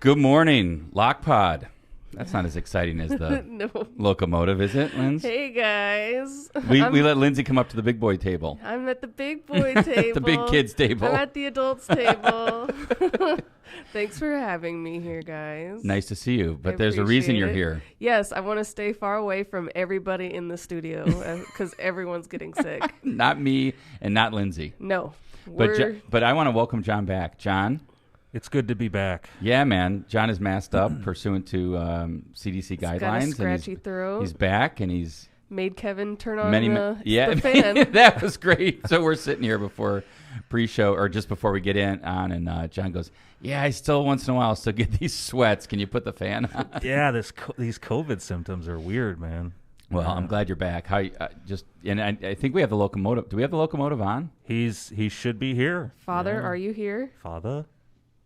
Good morning, Lockpod. That's not as exciting as the No. locomotive, is it, Linz? Hey, guys. We let Lindsay come up to the big boy table. I'm at the big boy table. The big kids table. I'm at the adults table. Thanks for having me here, guys. Nice to see you, but I there's a reason appreciate you're it. here. Yes, I want to stay far away from everybody in the studio because everyone's getting sick. Not me and not Lindsay. No. But I want to welcome John back. John? It's good to be back. Yeah, man. John is masked up pursuant to CDC guidelines. Got a scratchy throat. He's back, and he's made Kevin turn on the fan. That was great. So we're sitting here before pre-show, or just before we get on, and John goes, "Yeah, I still once in a while still get these sweats. Can you put the fan on?" Yeah, these COVID symptoms are weird, man. Well, I'm glad you're back. How I think we have the locomotive. Do we have the locomotive on? He should be here. Father, Yeah. are you here? Father?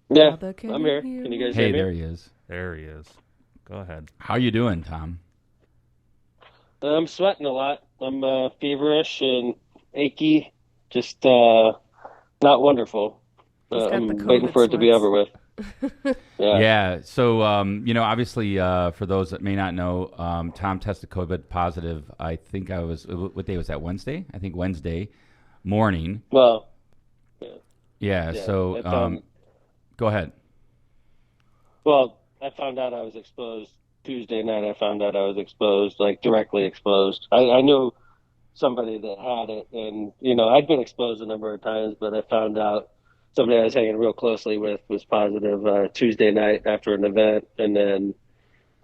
Yeah, Father, can I'm you here. hear Can you me? guys Hey, hear me? there he is. There he is. Go ahead. How you doing, Tom? I'm sweating a lot. I'm feverish and achy. Just not wonderful. He's got I'm the COVID waiting for it to be sweats. over with. Yeah. Yeah. So, obviously, for those that may not know, Tom tested COVID positive. I think what day was that? Wednesday? I think Wednesday morning. Well, Yeah. Yeah, So, it's, go ahead. well, I found out I was exposed Tuesday night. I found out I was exposed, like directly exposed. I knew somebody that had it, and I'd been exposed a number of times, but I found out somebody I was hanging real closely with was positive Tuesday night after an event, and then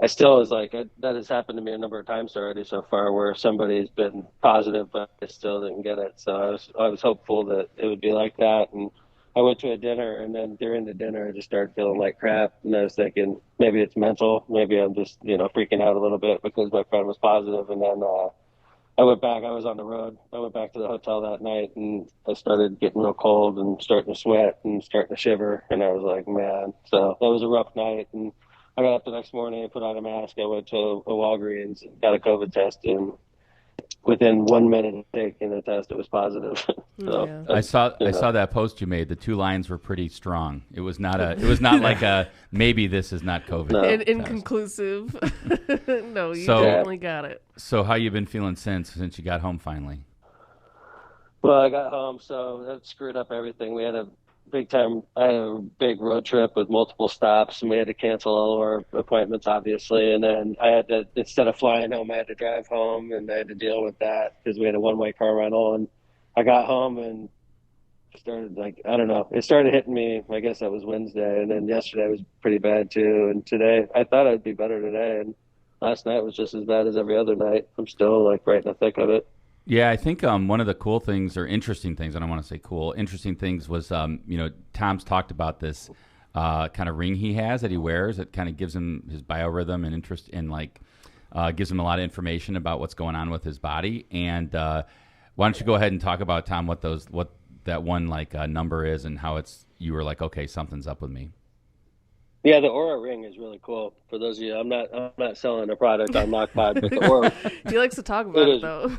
I still was like, that has happened to me a number of times already so far, where somebody's been positive, but I still didn't get it. So I was hopeful that it would be like that, and I went to a dinner, and then during the dinner, I just started feeling like crap, and I was thinking maybe it's mental, maybe I'm just freaking out a little bit because my friend was positive, and then I went back. I was on the road. I went back to the hotel that night, and I started getting real cold and starting to sweat and starting to shiver, and I was like, man. So that was a rough night, and I got up the next morning, I put on a mask, I went to a Walgreens and got a COVID test, and within 1 minute of taking the test, it was positive. So Yeah. I saw that post you made. The two lines were pretty strong. It was not like a maybe this is not COVID. No. test. Inconclusive. No, you So- definitely got it. So how you been feeling since you got home finally? Well, I got home, so that screwed up everything. I had a big road trip with multiple stops, and we had to cancel all of our appointments, obviously. And then I had to, instead of flying home, I had to drive home, and I had to deal with that because we had a one-way car rental. And I got home and started, it started hitting me. I guess that was Wednesday, and then yesterday was pretty bad too. And today, I thought I'd be better today, and last night was just as bad as every other night. I'm still right in the thick of it. Yeah, I think one of the cool things, or interesting things, I don't want to say cool, interesting things was, Tom's talked about this kind of ring he has that he wears. It kind of gives him his biorhythm and interest in, gives him a lot of information about what's going on with his body. And why don't you go ahead and talk about, Tom, what that one number is and how you were like, okay, something's up with me. Yeah, the Aura ring is really cool. For those of you, I'm not selling a product on Lockpod, but the Aura, He likes to talk about It it, is. though.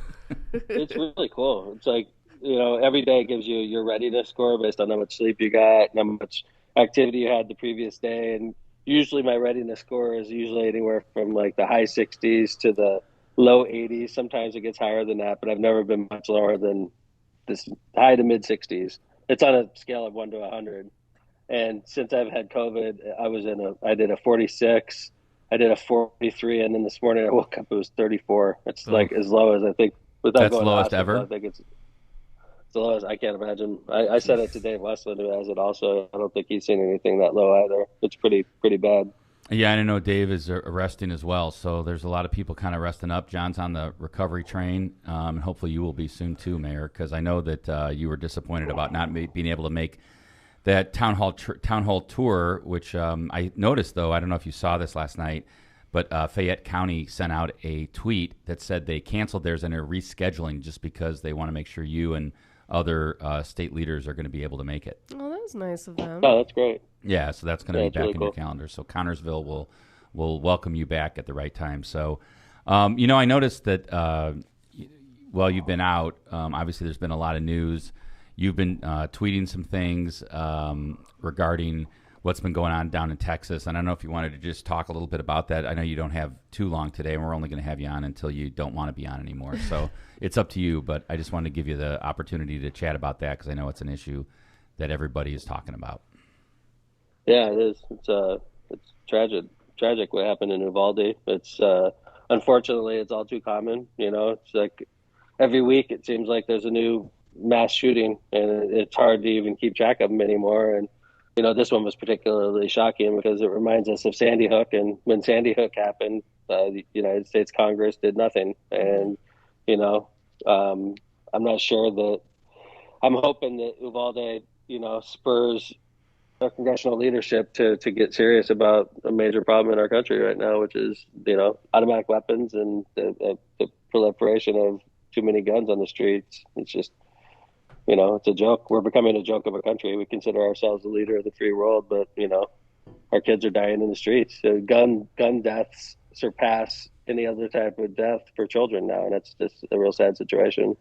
it's really cool. It's like, every day it gives you your readiness score based on how much sleep you got and how much activity you had the previous day. And usually my readiness score is usually anywhere from the high 60s to the low 80s. Sometimes it gets higher than that, but I've never been much lower than this high to mid 60s. It's on a scale of 1 to 100. And since I've had COVID, I did a 46, I did a 43, and then this morning I woke up, it was 34. It's as low as I think. Without That's going to lowest hospital, ever? I think it's the lowest. I can't imagine. I said it to Dave Westland, who has it also. I don't think he's seen anything that low either. It's pretty bad. Yeah, I know Dave is resting as well, so there's a lot of people kind of resting up. John's on the recovery train, and hopefully you will be soon too, Mayor, because I know that you were disappointed about not being able to make that town hall tour, which I noticed, though, I don't know if you saw this last night, but Fayette County sent out a tweet that said they canceled theirs and are rescheduling just because they want to make sure you and other state leaders are going to be able to make it. Oh, that was nice of them. Oh, that's great. Yeah, so that's going to be it's back really in your cool. calendar. So Connorsville will welcome you back at the right time. So, I noticed that while you've been out, obviously there's been a lot of news. You've been tweeting some things regarding what's been going on down in Texas. And I don't know if you wanted to just talk a little bit about that. I know you don't have too long today, and we're only going to have you on until you don't want to be on anymore. So it's up to you, but I just wanted to give you the opportunity to chat about that because I know it's an issue that everybody is talking about. Yeah, it is. It's tragic what happened in Uvalde. It's unfortunately it's all too common. It's like every week it seems like there's a new mass shooting, and it's hard to even keep track of them anymore. And this one was particularly shocking because it reminds us of Sandy Hook, and when Sandy Hook happened, the United States Congress did nothing. And I'm not sure that. I'm hoping that Uvalde, spurs our congressional leadership to get serious about a major problem in our country right now, which is automatic weapons and the proliferation of too many guns on the streets. It's just it's a joke. We're becoming a joke of a country. We consider ourselves the leader of the free world, but our kids are dying in the streets. So gun deaths surpass any other type of death for children now, and that's just a real sad situation.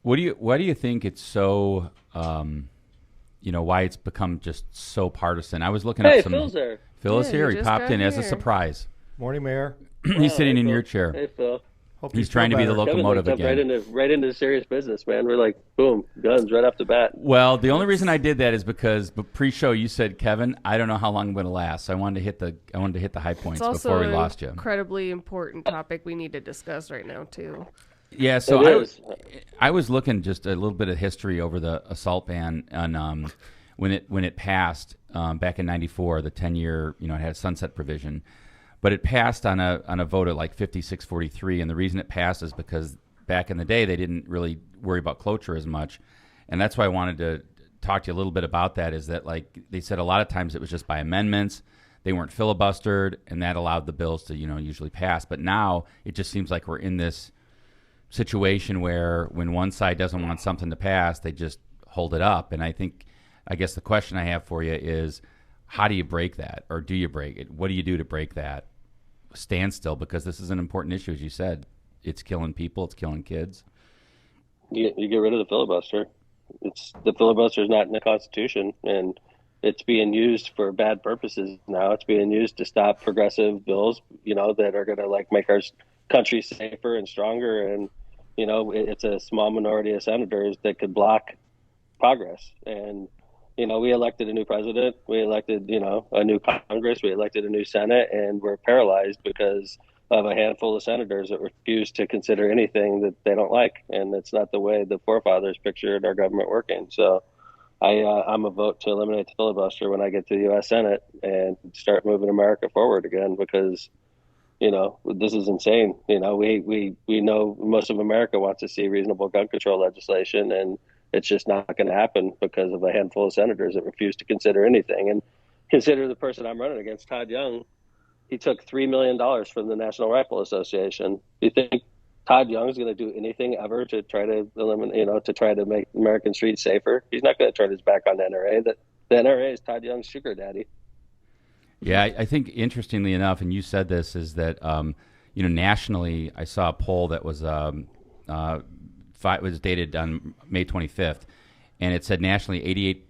Why do you think it's so? Why it's become just so partisan? I was looking up some. Phil's there. Phil is here. He popped in as a surprise. Morning, Mayor. He's sitting in your chair. Hey, Phil. He's trying to be the locomotive again. Right into serious business, man. We're like, boom, guns right off the bat. Well, the only reason I did that is because pre-show you said, Kevin, I don't know how long I'm going to last. So I wanted to hit the high points before we lost you. It's also an incredibly important topic we need to discuss right now too. Yeah, so I was looking just a little bit of history over the assault ban on when it passed back in '94, the 10-year, it had a sunset provision. But it passed on a vote at like 56-43, and the reason it passed is because back in the day they didn't really worry about cloture as much, and that's why I wanted to talk to you a little bit about that. Is that like they said a lot of times it was just by amendments, they weren't filibustered, and that allowed the bills to usually pass. But now it just seems like we're in this situation where when one side doesn't want something to pass, they just hold it up. And I guess the question I have for you is, how do you break that, or do you break it? What do you do to break that standstill? Because this is an important issue, as you said. It's killing people. It's killing kids. You get rid of the filibuster. The filibuster is not in the Constitution, and it's being used for bad purposes now. It's being used to stop progressive bills, that are going to make our country safer and stronger. And it's a small minority of senators that could block progress. And we elected a new president, we elected a new Congress, we elected a new Senate, and we're paralyzed because of a handful of senators that refuse to consider anything that they don't like. And it's not the way the forefathers pictured our government working. So I'm a vote to eliminate the filibuster when I get to the U.S. Senate and start moving America forward again, because this is insane. We know most of America wants to see reasonable gun control legislation, and it's just not going to happen because of a handful of senators that refuse to consider anything. And consider the person I'm running against, Todd Young. He took $3 million from the National Rifle Association. Do you think Todd Young is going to do anything ever to try to eliminate, to try to make American streets safer? He's not going to turn his back on the NRA. The NRA is Todd Young's sugar daddy. Yeah, I think interestingly enough, and you said this, is that nationally, I saw a poll that was dated on May 25th, and it said nationally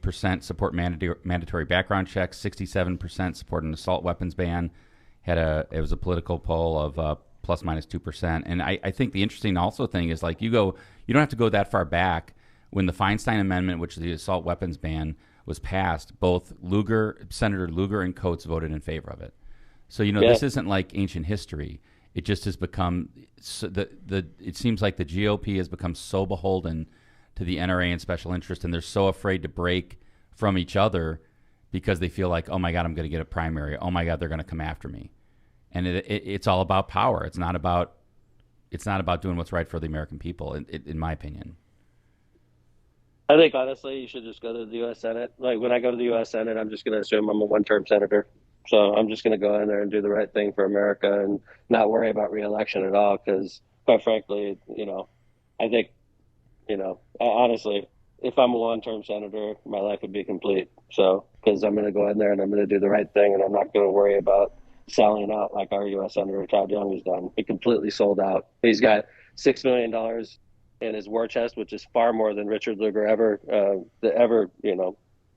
88% support mandatory background checks, 67% support an assault weapons ban. It was a political poll of plus minus 2%. And I think the interesting also thing is you don't have to go that far back. When the Feinstein Amendment, which is the assault weapons ban, was passed, both Senator Lugar and Coates voted in favor of it. So This isn't like ancient history. It just has become it seems like the GOP has become so beholden to the NRA and special interest, and they're so afraid to break from each other because they feel like, oh my God, I'm going to get a primary. Oh my God, they're going to come after me. And it's all about power. It's not about doing what's right for the American people, in my opinion. I think honestly, you should just go to the U.S. Senate. Like when I go to the U.S. Senate, I'm just going to assume I'm a one-term senator. So I'm just going to go in there and do the right thing for America and not worry about re-election at all. Because quite frankly, I think, honestly, if I'm a one-term senator, my life would be complete. So because I'm going to go in there and I'm going to do the right thing, and I'm not going to worry about selling out like our U.S. Senator Todd Young has done. He completely sold out. He's got $6 million in his war chest, which is far more than Richard Lugar ever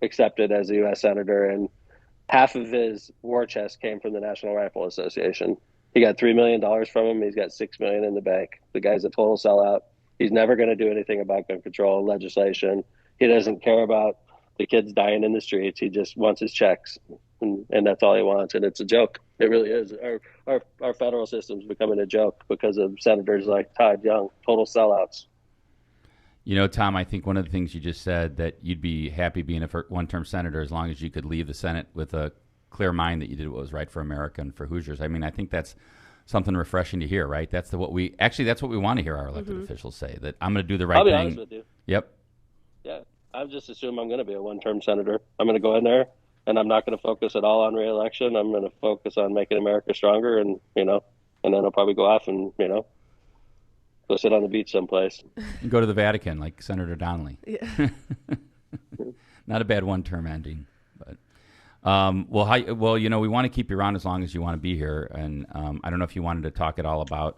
accepted as a U.S. Senator. And half of his war chest came from the National Rifle Association. He got $3 million from him. He's got $6 million in the bank. The guy's a total sellout. He's never going to do anything about gun control legislation. He doesn't care about the kids dying in the streets. He just wants his checks, and that's all he wants. And it's a joke. It really is. Our federal system's becoming a joke because of senators like Todd Young, total sellouts. You know, Tom, I think one of the things you just said, that you'd be happy being a one-term senator as long as you could leave the Senate with a clear mind that you did what was right for America and for Hoosiers. I mean, I think that's something refreshing to hear, right? That's what we want to hear our elected officials say, that I'm going to do the right I'll be thing. honest with you. Yep. Yeah, I just assume I'm going to be a one-term senator. I'm going to go in there, and I'm not going to focus at all on re-election. I'm going to focus on making America stronger, and and then I'll probably go off and go sit on the beach someplace. And go to the Vatican like Senator Donnelly. Yeah. Not a bad one-term ending, but we want to keep you around as long as you want to be here, and I don't know if you wanted to talk at all about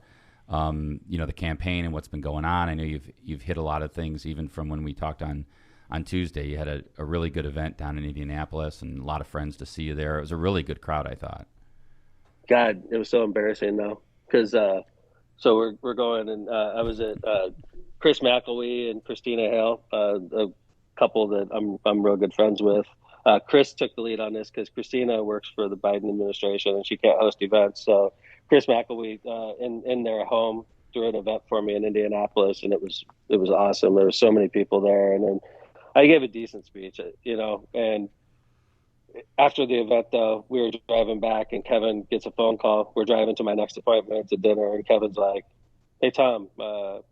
the campaign and what's been going on. I know you've hit a lot of things, even from when we talked on Tuesday. You had a really good event down in Indianapolis, and a lot of friends to see you there. It was a really good crowd, I thought. God, it was so embarrassing though, because so we're going, and I was at Chris McElwee and Christina Hale, a couple that I'm real good friends with. Chris took the lead on this because Christina works for the Biden administration and she can't host events. So Chris McElwee in their home threw an event for me in Indianapolis, and it was awesome. There were so many people there, and then I gave a decent speech, and after the event, though, we were driving back, and Kevin gets a phone call. We're driving to my next appointment to dinner, and Kevin's like, "Hey, Tom, 2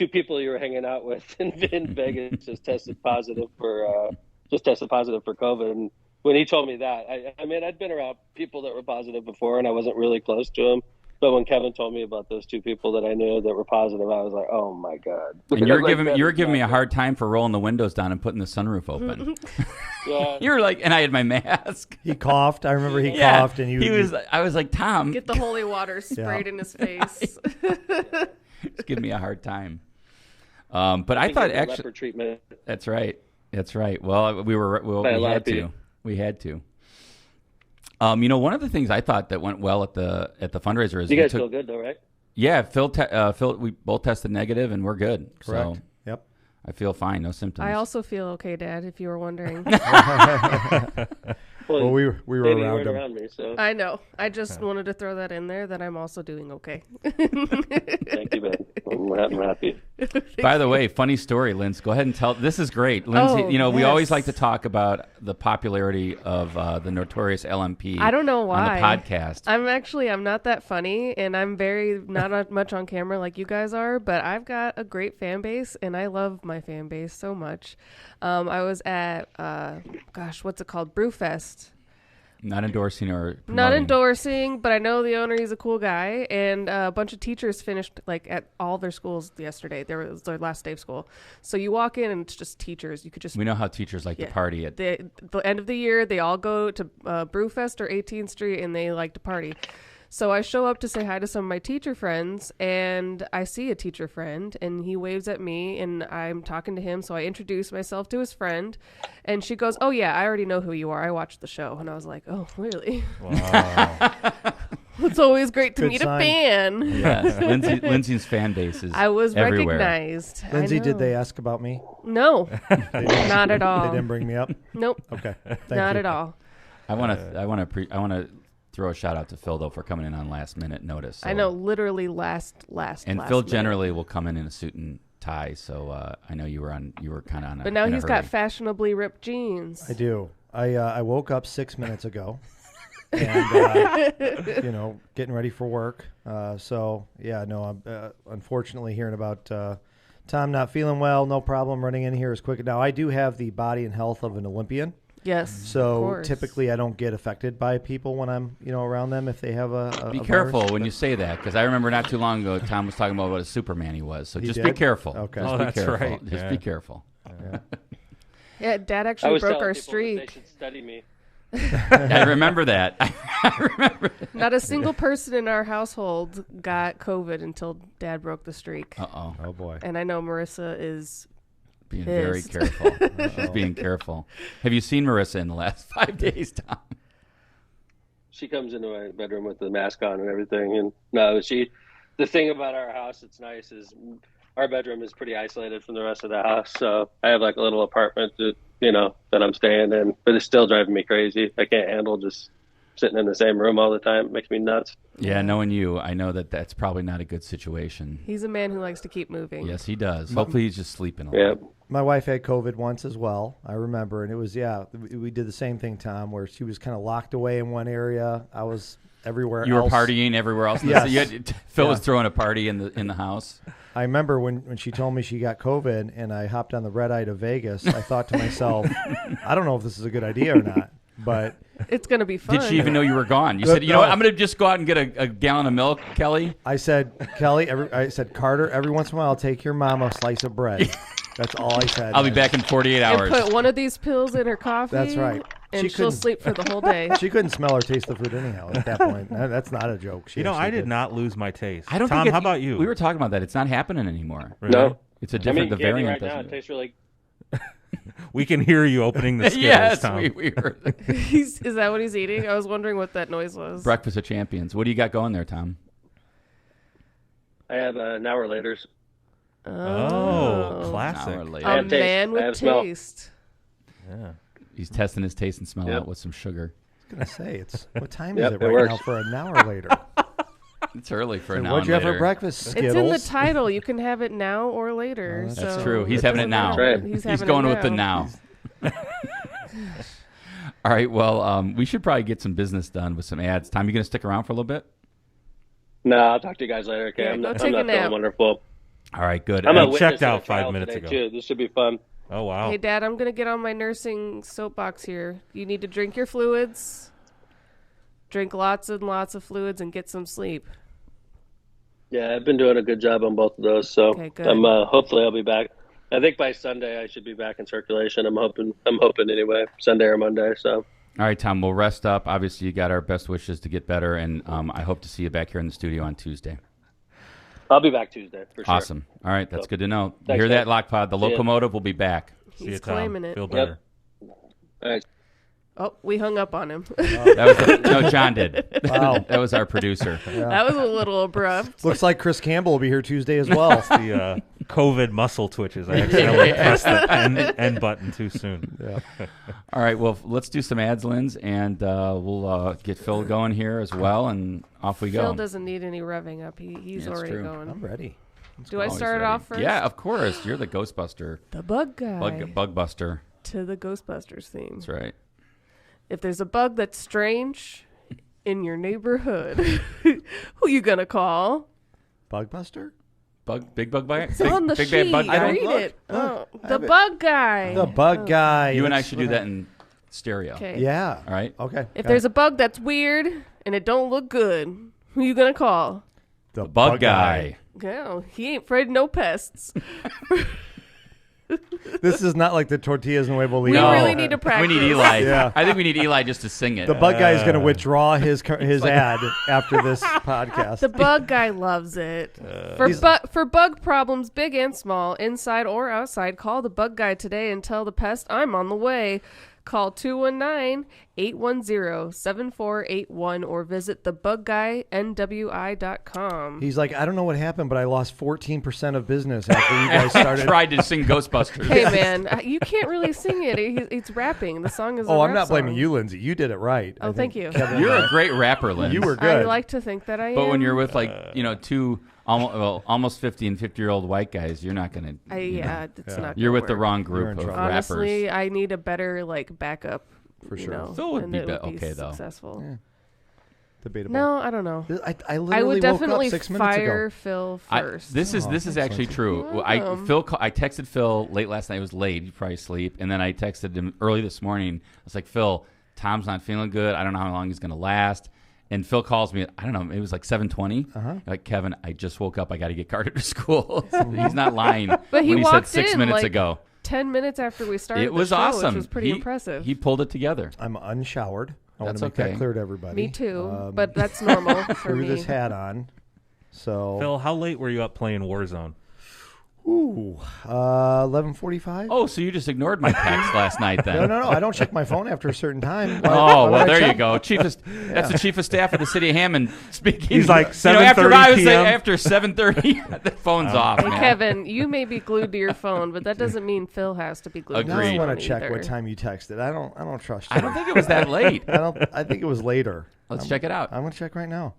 people you were hanging out with in Vegas just tested positive for COVID." And when he told me that, I mean, I'd been around people that were positive before, and I wasn't really close to them. But when Kevin told me about those 2 people that I knew that were positive, I was like, "Oh my God!" And you were giving me a hard time for rolling the windows down and putting the sunroof open. Yeah, you were like, and I had my mask. He coughed. I remember he coughed, and I was like, "Tom, Get the holy water sprayed in his face." Just give me a hard time. But I thought actually leper treatment. That's right. Well, we had to. One of the things I thought that went well at the fundraiser is you guys feel good though, right? Yeah, Phil, we both tested negative and we're good. Correct. So Yep. I feel fine, no symptoms. I also feel okay, Dad, if you were wondering. Well, we were around him. Around me, so. I know. I just wanted to throw that in there, that I'm also doing okay. Thank you, man. I'm happy. By the way, funny story, Lindsay. Go ahead and tell. This is great, Lindsay. We always like to talk about the popularity of the notorious LMP. I don't know why. On the podcast. I'm not that funny, and I'm very not much on camera like you guys are, but I've got a great fan base, and I love my fan base so much. I was at, what's it called? Brewfest. Not endorsing or promoting. Not endorsing, but I know the owner. He's a cool guy, and a bunch of teachers finished at all their schools yesterday. There was their last day of school, so you walk in and it's just teachers. You could just we know how teachers like to party at the end of the year. They all go to Brewfest or 18th Street, and they like to party. So I show up to say hi to some of my teacher friends, and I see a teacher friend, and he waves at me, and I'm talking to him. So I introduce myself to his friend, and she goes, "Oh yeah, I already know who you are. I watched the show." And I was like, "Oh, really?" Wow. It's always great to Good meet sign. a fan. Yes, Lindsay's fan base is I was everywhere. recognized. Lindsay, I know. did they ask about me? No, not at all. They didn't bring me up? Nope, Okay. Thank not you. at all. I want to throw a shout out to Phil though for coming in on last minute notice. So. I know, literally last. And last Phil minute. generally will come in a suit and tie. So I know you were kind of on. But now he's got hurry. fashionably ripped jeans. I do. I woke up 6 minutes ago, and getting ready for work. I'm unfortunately hearing about Tom not feeling well. No problem running in here as quick. Now I do have the body and health of an Olympian. Yes. So typically I don't get affected by people when I'm around them if they have a Be a careful virus. when you say that, because I remember not too long ago Tom was talking about what a Superman he was. So He just did? be careful. Okay. Just Oh, be that's careful. right. Just Yeah. be careful. Yeah, Dad I actually was broke telling our people that streak. they should study me. I remember that. I remember. Not a single person in our household got COVID until Dad broke the streak. Uh-oh. Oh boy. And I know Marissa is being very Pissed. careful. She's being careful. Have you seen Marissa in the last 5 days, Tom? She comes into my bedroom with the mask on and everything. And no, the thing about our house that's nice is our bedroom is pretty isolated from the rest of the house. So I have like a little apartment that I'm staying in, but it's still driving me crazy. I can't handle just sitting in the same room all the time. It makes me nuts. Yeah, knowing you, I know that that's probably not a good situation. He's a man who likes to keep moving. Yes, he does. Hopefully he's just sleeping a lot. Yeah. My wife had COVID once as well. I remember, and it was we did the same thing, Tom, where she was kind of locked away in one area. I was everywhere. You were else. partying everywhere else. Yes. Phil was throwing a party in the house. I remember when she told me she got COVID, and I hopped on the red eye to Vegas. I thought to myself, I don't know if this is a good idea or not, but It's going to be fun. Did she even know you were gone? You said, you know what, I'm going to just go out and get a gallon of milk, Kelly. I said, Kelly, I said, Carter, every once in a while I'll take your mom a slice of bread. That's all I said. I'll be back in 48 And hours. put one of these pills in her coffee. That's right. And She she'll couldn't- sleep for the whole day. She couldn't smell or taste the food anyhow at that point. That's not a joke. She I actually did not lose my taste. I don't Tom, think how about you? We were talking about that. It's not happening anymore. Really? No. It's a different, the candy variant right now, it doesn't. tastes really We can hear you opening the Skittles, Yes, Tom. we heard. Is that what he's eating? I was wondering what that noise was. Breakfast of Champions. What do you got going there, Tom? I have an hour later. Oh, An hour classic. later. I A have taste. man I with have smell. taste. Yeah. He's testing his taste and smell Yep. out with some sugar. I was going to say, what time Yep, is it it right works. now for an hour later? It's early for an So hour what'd you have later. for breakfast, Skittles? It's in the title. You can have it now or later. That's That's so true. He's it having it doesn't now. matter. Right. He's He's having going it with the now. All right. Well, we should probably get some business done with some ads. Tom, you going to stick around for a little bit? No, I'll talk to you guys later. Okay, Yeah, I'm go not take a feeling nap. wonderful. All right. Good. I'm I a witness checked in a out 5 trial minutes today, ago. Too. This should be fun. Oh, wow. Hey, Dad, I'm going to get on my nursing soapbox here. You need to drink your fluids, drink lots and lots of fluids, and get some sleep. Yeah, I've been doing a good job on both of those, so Okay, good. I'm hopefully I'll be back. I think by Sunday I should be back in circulation. I'm hoping anyway, Sunday or Monday. So All right, Tom, we'll rest up. Obviously, you got our best wishes to get better, and I hope to see you back here in the studio on Tuesday. I'll be back Tuesday for sure. Awesome. All right, that's So, good to know. You thanks, hear that, guys. Lockpod? The See ya. locomotive will be back. See He's you, Tom. claiming it. Feel better. All right. Oh, we hung up on him. That was no, John did. Wow. That was our producer. That was a little abrupt. Looks like Chris Campbell will be here Tuesday as well. The COVID muscle twitches. I accidentally pressed the end button too soon. Yeah. All right, well, let's do some ads, Linz, and we'll get Phil going here as well, and off we go. Phil doesn't need any revving up. He's That's already true. going. I'm ready. Do I Always start it ready. off first? Yeah, of course. You're the Ghostbuster. The bug guy. Bug buster. To the Ghostbusters theme. That's right. If there's a bug that's strange in your neighborhood, who you gonna call? Bugbuster? Big bug bite? It's on the big sheet. bad bug guy? Read Look. it. Look, Oh, I the have it. bug guy. The bug guy. You and I That's should do what that in stereo. Okay. Yeah. All right? Okay. If there's a bug that's weird and it don't look good, who you gonna call? the Bug guy. No, he ain't afraid of no pests. This is not like the tortillas and huevo We libre. really need to practice. We need Eli. Yeah. I think we need Eli just to sing it. The bug guy is going to withdraw his ad after this podcast. The bug guy loves it. For bug problems, big and small, inside or outside, call the bug guy today and tell the pest I'm on the way. Call 219-810-7481 or visit thebugguynwi.com. He's like, I don't know what happened, but I lost 14% of business after you guys started. tried to sing Ghostbusters. Hey, man, you can't really sing it. It's rapping. The song is a Oh, I'm rap not blaming song. you, Lindsay. You did it right. Oh, I think thank you. Kevin You're and a great rapper, Lynn. You were I good. like to think that I am. But when you're with two almost 50 and 50-year-old white guys, you're not going to. it's not. You're gonna with the work. wrong You're group in of trouble. rappers. Honestly, I need a better backup. For you sure. know, Phil would and be it okay, though. Successful. Yeah. Debatable. No, I don't know. I I literally would definitely woke up 6 minutes fire ago. Phil first. This is actually true. I texted Phil late last night. It was late. He'd probably sleep. And then I texted him early this morning. I was like, Phil, Tom's not feeling good. I don't know how long he's going to last. And Phil calls me. I don't know. It was like 7:20. Like, Kevin, I just woke up. I got to get Carter to school. He's not lying. But he when he said walked 6 in, minutes like, ago. 10 minutes after we started It was the show, awesome. which was pretty impressive. He pulled it together. I'm unshowered. I want That's to make okay. that clear to everybody. Me too, but that's normal for Threw me. this hat on. So Phil, how late were you up playing Warzone? Ooh, 11:45. Oh, so you just ignored my text last night then? No. I don't check my phone after a certain time. Oh, well, there you go. That's the chief of staff of the city of Hammond speaking. He's like 7:30 p.m. After 7:30, the phone's off, Hey, man. Kevin, you may be glued to your phone, but that doesn't mean Phil has to be glued Now to Agreed. his I phone want to check either. what time you texted. I don't trust you. I don't think it was that late. I think it was later. Let's check it out. I'm gonna check right now.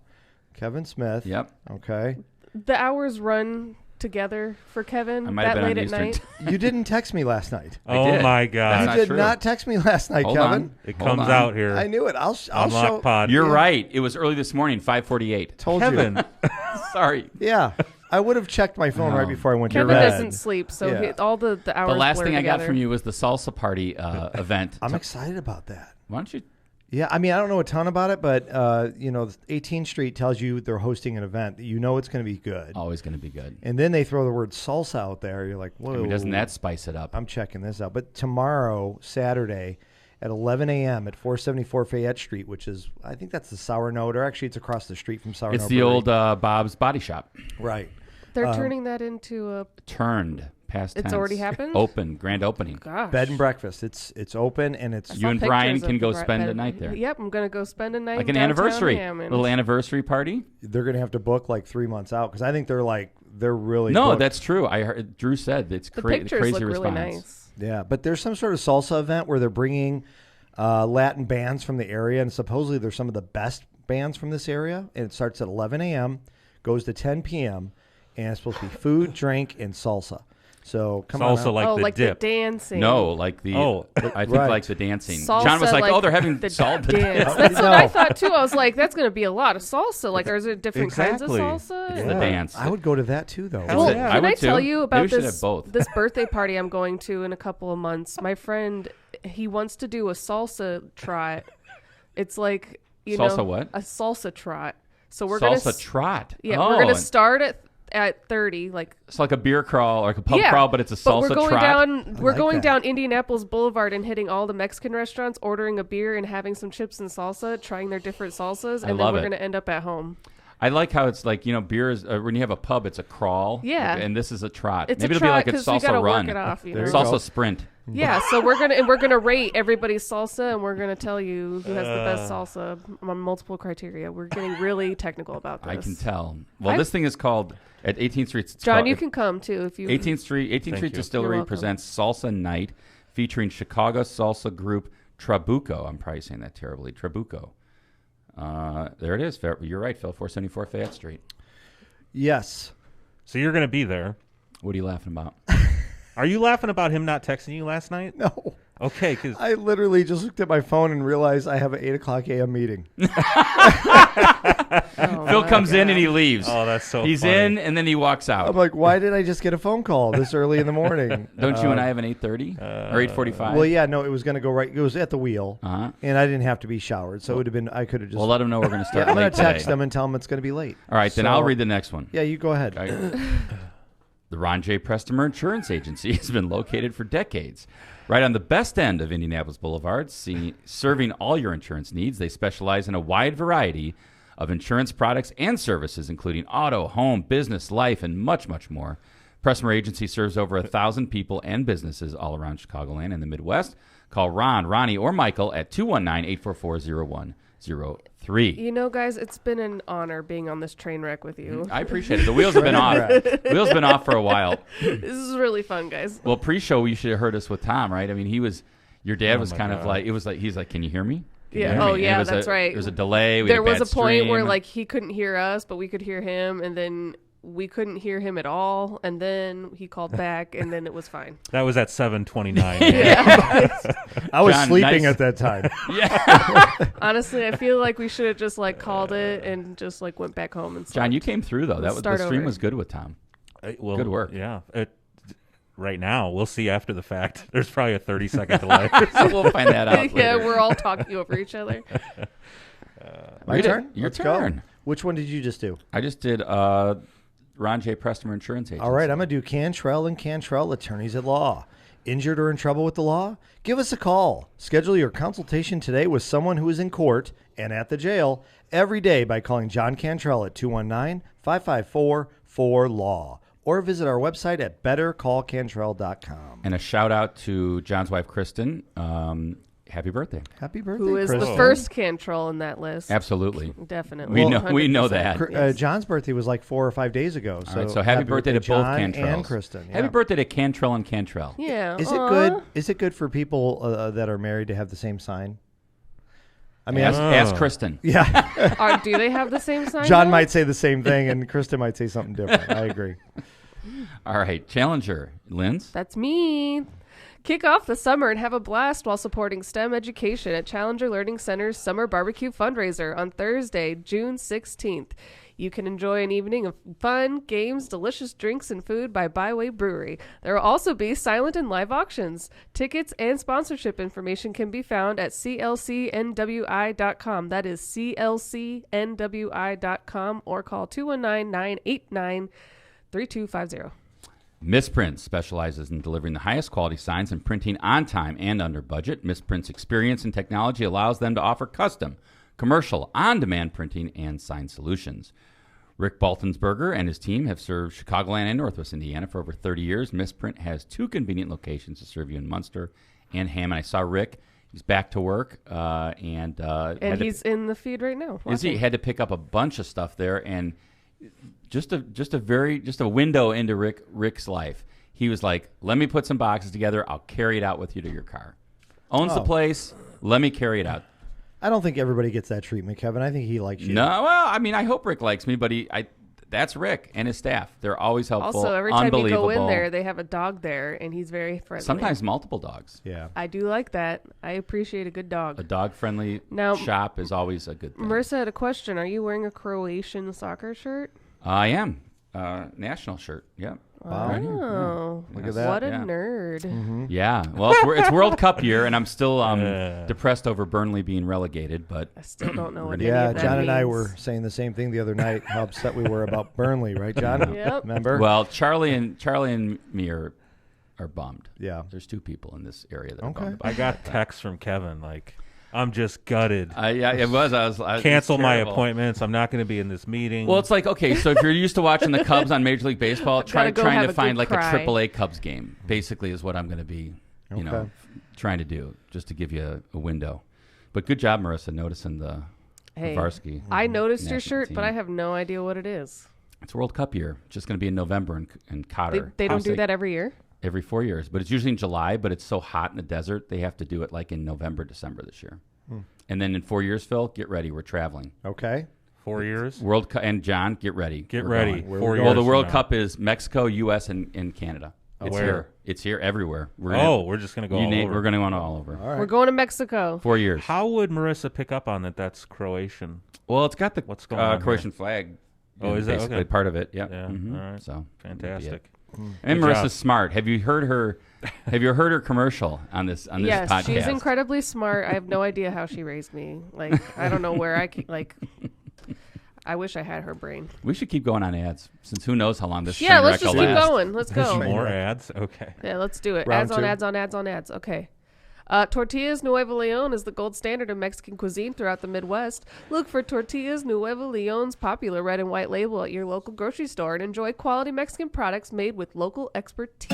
Kevin Smith. Yep. Okay. The hours run together for Kevin I might have that been late on at Eastern night. You didn't text me last night. Oh did. my That's God! You not did true. not text me last night, Hold Kevin. on. It Hold comes on. out here. I knew it. I'll Unlock show. pod. You're Yeah. right. It was early this morning, 5:48. Told Kevin. you. Sorry. Yeah. I would have checked my phone No. right before I went Kevin to bed. doesn't sleep, so Yeah. all the hours The last blur thing I got together. from you was the salsa party event. I'm excited about that. Why don't you? Yeah, I mean, I don't know a ton about it, but 18th Street tells you they're hosting an event. You know it's going to be good. Always going to be good. And then they throw the word salsa out there. You're like, whoa. I mean, doesn't that spice it up? I'm checking this out. But tomorrow, Saturday, at 11 a.m. at 474 Fayette Street, which is, I think that's the Sour Note, or actually it's across the street from Sour Note. It's the Brewery. old Bob's Body Shop. Right. They're turning that into a Turned past It's tense. already happened? Open. Grand opening. gosh. Bed and breakfast. It's open and it's I You saw and Brian pictures can of go the spend bed- a night there. Yep, I'm gonna go spend a night Like an downtown anniversary. Hammond. Little anniversary party. they're going to have to book like 3 months out because I think they're really No, booked. that's true. I heard Drew said it's The crazy pictures look response. really nice. Yeah, but there's some sort of salsa event where they're bringing Latin bands from the area, and supposedly they're some of the best bands from this area. And it starts at 11 a.m., goes to 10 p.m., and it's supposed to be food, drink, and salsa. So come on. Salsa out. like oh, the like dip. the dancing. No, like the. Oh, I think right. like the dancing. Salsa, John was like, "Oh, they're having the salsa dance. That's what I thought too. I was like, that's going to be a lot of salsa. Like, are there different Exactly. kinds of salsa? It's the dance. I would go to that too, though. Hell Well, yeah. I can would I too. tell you Maybe about we should this have both. this birthday party I'm going to in a couple of months? My friend, he wants to do a salsa trot. It's like Salsa what? A salsa trot. So we're salsa gonna trot. yeah, oh, we're gonna and start at 30, like it's like a beer crawl or like a pub yeah, crawl, but it's a but salsa we're going trot. down. We're like going that. down Indianapolis Boulevard and hitting all the Mexican restaurants, ordering a beer and having some chips and salsa, trying their different salsas, and then love we're it. gonna end up at home. I like how it's like beer is when you have a pub, it's a crawl. Yeah. and this is a trot. It's Maybe a it'll be trot like a because we salsa gotta run. work it off. There you Salsa go. sprint. Yeah, so we're gonna rate everybody's salsa, and we're gonna tell you who has the best salsa on multiple criteria. We're getting really technical about this. I can tell. Well, I've- this thing is called at 18th Street. It's John, called- you can come too if you. 18th Street. 18th Thank Street you. Distillery You're welcome. presents Salsa Night, featuring Chicago salsa group Trabuco. I'm probably saying that terribly. Trabuco. There it is. You're right, Phil. 474 Fayette Street. Yes. So you're going to be there. What are you laughing about? Are you laughing about him not texting you last night? No. Okay, because I literally just looked at my phone and realized I have an 8 o'clock a.m. meeting. Oh Phil my comes in God. and he leaves. oh, that's so. He's funny. in and then he walks out. I'm like, why did I just get a phone call this early in the morning? Don't you and I have an 8:30 or 8:45? Well, yeah, no, it was going to go right. It was at the wheel, Uh-huh. and I didn't have to be showered, so it would have been. I could have just. Well, let him know we're going to yeah, start I'm going late to text today. them and tell them it's going to be late. All right, then So- I'll read the next one. Yeah, you go ahead. All right. The Ron J. Prestimer Insurance Agency has been located for decades. Right on the best end of Indianapolis Boulevard, serving all your insurance needs. They specialize in a wide variety of insurance products and services, including auto, home, business, life, and much, much more. Prestimer Agency serves over 1,000 people and businesses all around Chicagoland and the Midwest. Call Ron, Ronnie, or Michael at 219-844-0103. You know, guys, it's been an honor being on this train wreck with you. I appreciate it. The wheels have been off. Wheels been off for a while. This is really fun, guys. Well, pre-show, you should have heard us with Tom, right? I mean, your dad was my kind of God. like, he's like, can you hear me? Can you Yeah. hear Oh, me? And yeah, it was that's right. There was a delay. We There had a was bad a point where stream. like he couldn't hear us, but we could hear him, and then we couldn't hear him at all, and then he called back, and then it was fine. That was at 7:29. I was John, sleeping nice. at that time. Honestly, I feel like we should have just like called it and just like went back home and slept. John, you came through, though. Let's The start stream over. was good with Tom. Well, Good work. Yeah. Right now, we'll see after the fact. There's probably a 30-second delay. So we'll find that out yeah, later. we're all talking over each other. My Read it. turn? Your Let's go. turn. Which one did you just do? I just did Ron J. Prestimer Insurance Agency. All right, I'm going to do Cantrell and Cantrell Attorneys at Law. Injured or in trouble with the law? Give us a call. Schedule your consultation today with someone who is in court and at the jail every day by calling John Cantrell at 219-554-4LAW or visit our website at bettercallcantrell.com. And a shout out to John's wife, Kristen. Happy birthday. Happy birthday, Who is Kristen. the first Cantrell in that list? Absolutely. Definitely. We know 100%. that. Yes. John's birthday was like 4 or 5 days ago. All right, so happy birthday to both John Cantrells. and Kristen. Happy birthday to Cantrell and Cantrell. Yeah. Is it good? Is it good for people that are married to have the same sign? I mean, Ask Kristen. yeah. Do they have the same sign? John though? might say the same thing, and Kristen might say something different. I agree. All right, Challenger. Linz? That's me. Kick off the summer and have a blast while supporting STEM education at Challenger Learning Center's Summer Barbecue Fundraiser on Thursday, June 16th. You can enjoy an evening of fun, games, delicious drinks, and food by Byway Brewery. There will also be silent and live auctions. Tickets and sponsorship information can be found at clcnwi.com. That is clcnwi.com, or call 219-989-3250. Misprint specializes in delivering the highest quality signs and printing on time and under budget. Misprint's experience and technology allows them to offer custom, commercial, on-demand printing and sign solutions. Rick Baltonsberger and his team have served Chicagoland and Northwest Indiana for over 30 years. Misprint has 2 convenient locations to serve you in Munster and Hammond. I saw Rick. He's back to work. And he's in the feed right now. Is he? Had to pick up a bunch of stuff there, and just a window into Rick's life. He was like, "Let me put some boxes together. I'll carry it out with you to your car." Owns the place. Let me carry it out. I don't think everybody gets that treatment, Kevin. I think he likes you. No, well, I mean, I hope Rick likes me, but that's Rick and his staff. They're always helpful. Also, every time you unbelievable. go in there, they have a dog there, and he's very friendly. Sometimes multiple dogs. Yeah. I do like that. I appreciate a good dog. A dog-friendly Now, shop is always a good thing. Marissa had a question. Are you wearing a Croatian soccer shirt? I am. National shirt. Yep. Wow. Right here. Oh, Look at that. what a Yeah. nerd. Yeah. Well, it's World Cup year, and I'm still depressed over Burnley being relegated, but I still don't know what any Yeah, of that John and I means. were saying the same thing the other night, how upset we were about Burnley, right, John? Yep. Remember? well, Charlie and me are bummed. Yeah. There's 2 people in this area that are Okay. bummed about I got texts from Kevin like, I'm just gutted. Yeah, it was. I was Cancel it's my terrible. appointments. I'm not going to be in this meeting. Well, it's like, okay, so if you're used to watching the Cubs on Major League Baseball, Gotta go trying have to a find good like cry. a AAA Cubs game, basically, is what I'm going to be, Okay. trying to do, just to give you a window. But good job, Marissa, noticing the varsity. I noticed your national shirt, team. but I have no idea what it is. It's World Cup year. It's just going to be in November in Cotter. They don't do Honestly, that every year? every 4 years, but it's usually in July. But it's so hot in the desert, they have to do it like in November, December this year. And then in 4 years, Phil, get ready. We're traveling. Okay. 4 years. World Cup, and John, get ready. Get We're ready. going. 4 years. Well, the from World now. Cup is Mexico, U.S., and Canada. It's Where? here. It's here everywhere. We're just going to go all over. We're going to go all over. All right. We're going to Mexico. 4 years. How would Marissa pick up on that? That's Croatian. Well, it's got the What's going on Croatian flag. Oh, is it? basically Okay. part of it? Yep. Yeah. Mhm. All right. So Fantastic. and Good Marissa's job. smart. Have you heard her? Have you heard her commercial on this Yes, podcast? she's incredibly smart. I have no idea how she raised me. Like, I don't know where I wish I had her brain. We should keep going on ads, since who knows how long this Yeah, train let's wreck just will keep last. going. Let's go. More ads? Okay. Yeah, let's do it. Round Ads on 2. ads on ads on ads. Okay. Tortillas Nuevo Leon is the gold standard of Mexican cuisine throughout the Midwest. Look for Tortillas Nuevo Leon's popular red and white label at your local grocery store and enjoy quality Mexican products made with local expertise.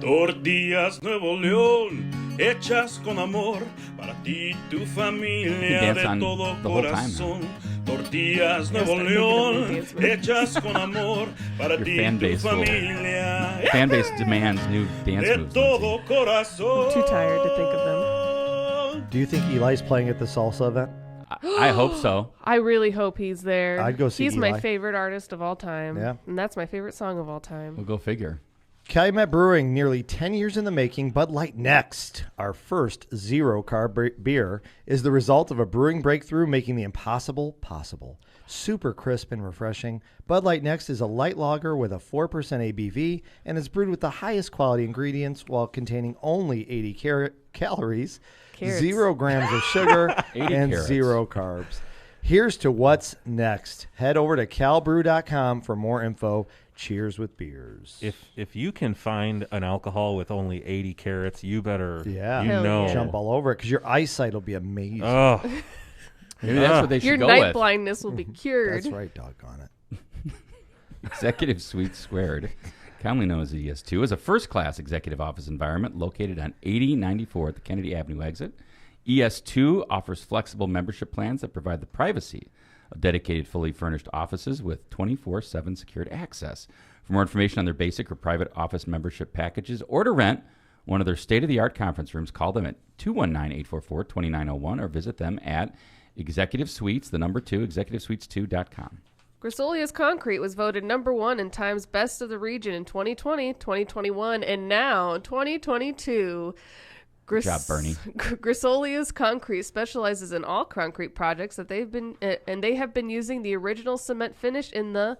Tortillas Nuevo León, hechas con amor, para ti y tu familia dance de on todo the whole time now. corazón. Tortillas Nuevo start thinking of León, new dance moves. hechas con amor, para Your ti fan y tu base will- familia Fan base demands new dance de moves. todo Lindsay. corazón. I'm too tired to think of Do you think Eli's playing at the salsa event? I hope so. I really hope he's there. I'd go see He's my Eli. favorite artist of all time. Yeah. And that's my favorite song of all time. We'll go figure. Calumet Brewing, nearly 10 years in the making. Bud Light Next, our first zero-carb beer, is the result of a brewing breakthrough making the impossible possible. Super crisp and refreshing, Bud Light Next is a light lager with a 4% ABV and is brewed with the highest quality ingredients while containing only 80 calories, Carrots. 0 grams of sugar, 80 and carrots. 0 carbs. Here's to what's next. Head over to calbrew.com for more info. Cheers with beers. If you can find an alcohol with only 80 carats, you better. Yeah. You Hell know. yeah. Jump all over it because your eyesight will be amazing. Oh, Maybe that's what they should Your go night with. blindness will be cured. That's right, doggone it. Executive Suite Squared, commonly known as ES2, is a first-class executive office environment located on 8094 at the Kennedy Avenue exit. ES2 offers flexible membership plans that provide the privacy of dedicated, fully furnished offices with 24/7 secured access. For more information on their basic or private office membership packages or to rent one of their state-of-the-art conference rooms, call them at 219-844-2901 or visit them at Executive Suites, the number 2, executivesuites2.com. Grisolia's Concrete was voted number 1 in Time's Best of the Region in 2020, 2021, and now 2022. Good job, Bernie. Grisolia's Concrete specializes in all concrete projects that they have been using the original cement finish in the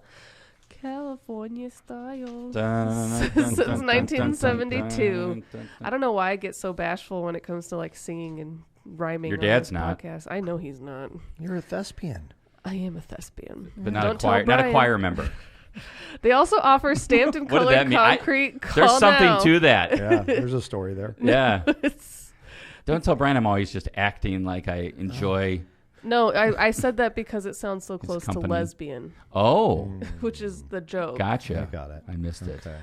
California style since 1972. I don't know why I get so bashful when it comes to like singing and rhyming. Your on dad's this not. podcast. I know he's not. You're a thespian. I am a thespian, But not a choir member. They also offer stamped and What did that colored mean? concrete. There's Call something now. to that. Yeah, there's a story there. Yeah. It's- Don't tell Brian I'm always just acting like I enjoy. No, I said that because it sounds so close to company. lesbian, Oh, which is the joke. gotcha. I got it. I missed it. Okay.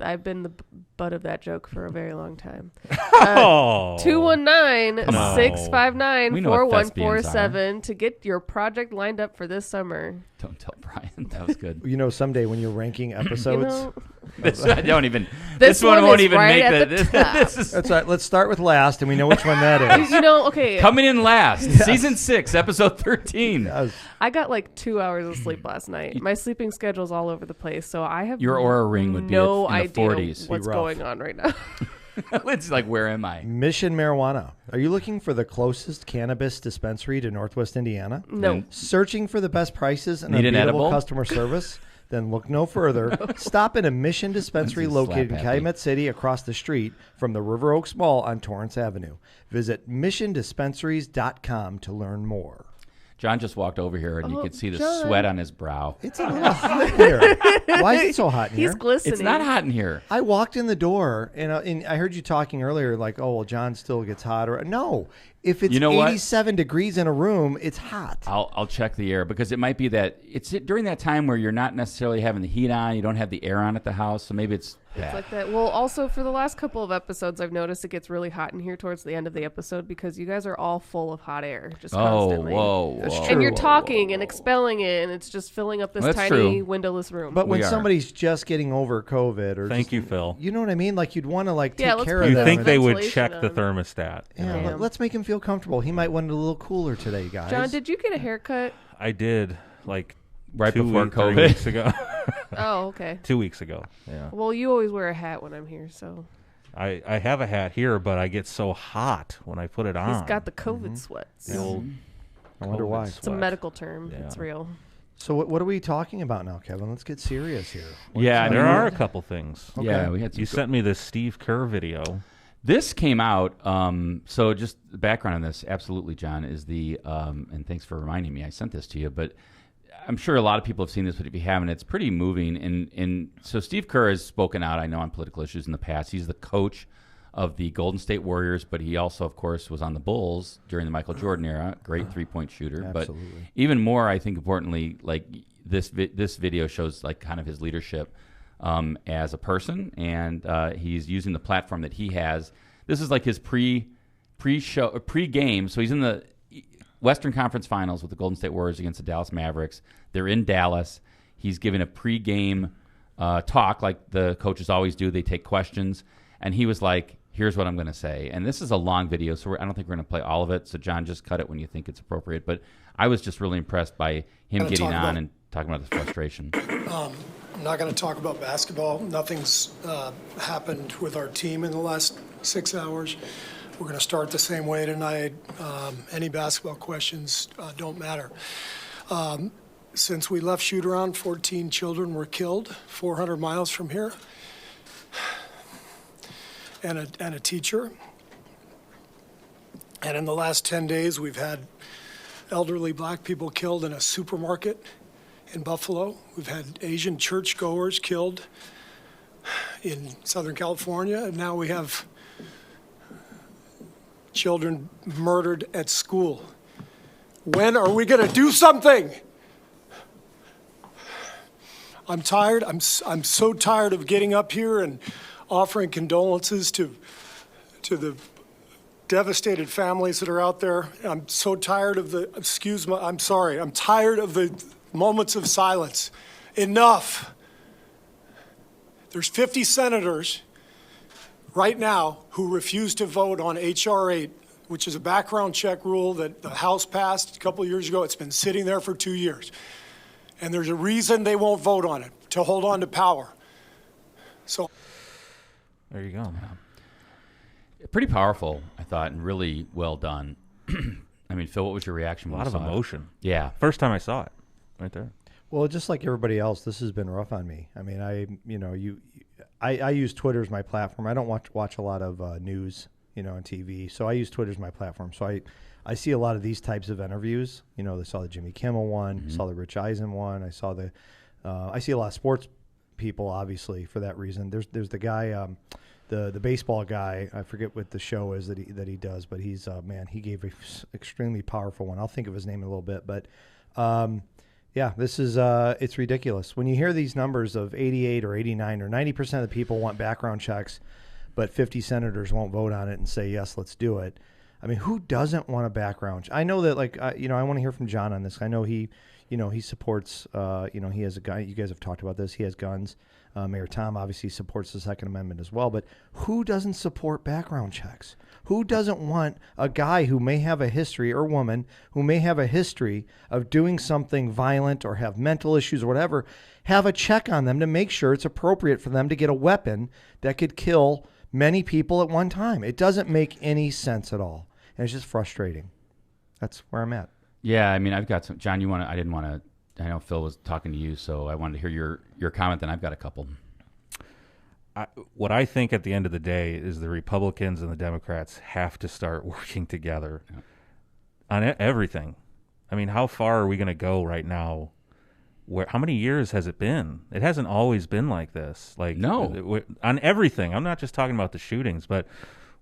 I've been the butt of that joke for a very long time. Oh. 219-659-4147 to get your project lined up for this summer. Don't tell Brian. That was good. You know, someday when you're ranking episodes, You know, This I don't even. This one one won't is even right make at the. the top. This is that's right. Let's start with last, and we know which one that is. okay. coming in last. Season 6, episode 13. Yes. I got like 2 hours of sleep last night. My sleeping schedule's all over the place, so I have Your Aura ring would be no in the idea 40s. what's Be rough. going on right now. It's like, where am I? Mission Marijuana. Are you looking for the closest cannabis dispensary to Northwest Indiana? No. Searching for the best prices and Need an unbeatable edible? customer service? Then look no further. Stop in a Mission dispensary This is located in slap happy. Calumet City across the street from the River Oaks Mall on Torrance Avenue. Visit missiondispensaries.com to learn more. John just walked over here, and you Oh, could see the John. sweat on his brow. It's a little hot here. Why is it so hot in He's here? glistening. It's not hot in here. I walked in the door, and I heard you talking earlier, like, oh, well, John still gets hotter. No. If it's You know what? 87 degrees in a room, it's hot. I'll check the air because it might be that it's during that time where you're not necessarily having the heat on, you don't have the air on at the house, so maybe it's It's like that. Well, also for the last couple of episodes, I've noticed it gets really hot in here towards the end of the episode because you guys are all full of hot air just constantly. whoa. That's whoa. true. And you're talking and expelling it, and it's just filling up this That's tiny true. windowless room. But when We are. somebody's just getting over COVID, or Thank just- you, Phil. you know what I mean? Like you'd want to like take Yeah, let's care put of You them. think and- they would ventilation check the on. thermostat? you Yeah, know? let's make him feel comfortable. He might want it a little cooler today, guys. John, did you get a haircut? I did like Right 2 before weeks, 3 COVID. weeks ago. Oh, okay. 2 weeks ago. Yeah. Well, you always wear a hat when I'm here, so I have a hat here, but I get so hot when I put it on. he's got the COVID sweats. the old I wonder COVID why. It's a sweat. medical term. Yeah. It's real. So what are we talking about now, Kevin? Let's get serious here. Yeah, I mean, There are a couple things. Yeah, we had some You sent me this Steve Kerr video. This came out, so just the background on this, absolutely, John, is the, and thanks for reminding me, I sent this to you, but I'm sure a lot of people have seen this, but if you haven't, it's pretty moving. And so Steve Kerr has spoken out, I know, on political issues in the past. He's the coach of the Golden State Warriors, but he also, of course, was on the Bulls during the Michael Jordan era, great three-point shooter. Absolutely. But even more, I think, importantly, like this video shows like kind of his leadership as a person, and he's using the platform that he has. This is like his pre-game. So he's in the Western Conference Finals with the Golden State Warriors against the Dallas Mavericks. They're in Dallas. He's giving a pre-game talk like the coaches always do. They take questions, and he was like, here's what I'm going to say. And this is a long video, so I don't think we're going to play all of it. So, John, just cut it when you think it's appropriate. But I was just really impressed by him getting on and talking about his frustration. I'm not going to talk about basketball. Nothing's happened with our team in the last 6 hours. We're going to start the same way tonight. Any basketball questions don't matter. Since we left shoot-around, 14 children were killed 400 miles from here, and a teacher. And in the last 10 days, we've had elderly black people killed in a supermarket in Buffalo. We've had Asian churchgoers killed in Southern California, and now we have children murdered at school. When are we going to do something? I'm tired. I'm so tired of getting up here and offering condolences to the devastated families that are out there. I'm so tired of I'm sorry. I'm tired of the moments of silence. Enough. There's 50 senators right now who refuse to vote on H.R. 8, which is a background check rule that the House passed a couple of years ago. It's been sitting there for 2 years. And there's a reason they won't vote on it, to hold on to power. So There you go, man. Pretty powerful, I thought, and really well done. I mean, Phil, what was your reaction? A lot of emotion. Yeah. First time I saw it, right there. Well, just like everybody else, this has been rough on me. I mean, I use Twitter as my platform. I don't watch a lot of news, on TV. So I use Twitter as my platform. So I see a lot of these types of interviews. I saw the Jimmy Kimmel one, saw the Rich Eisen one. I saw I see a lot of sports people, obviously, for that reason. There's the guy, the baseball guy. I forget what the show is that he does, but he's man, he gave an extremely powerful one. I'll think of his name in a little bit, but. Yeah, this is it's ridiculous. When you hear these numbers of 88 or 89 or 90% of the people want background checks, but 50 senators won't vote on it and say, yes, let's do it. I mean, who doesn't want a background check? I know that, I want to hear from John on this. I know he supports, he has a gun. You guys have talked about this. He has guns. Mayor Tom obviously supports the Second Amendment as well. But who doesn't support background checks? Who doesn't want a guy who may have a history, or woman who may have a history of doing something violent or have mental issues or whatever, have a check on them to make sure it's appropriate for them to get a weapon that could kill many people at one time? It doesn't make any sense at all. And it's just frustrating. That's where I'm at. Yeah, I mean, I've got some. John, I know Phil was talking to you, so I wanted to hear your comment, then I've got a couple. What I think at the end of the day is the Republicans and the Democrats have to start working together on everything. I mean, how far are we going to go right now? How many years has it been? It hasn't always been like this. No. On everything. I'm not just talking about the shootings, but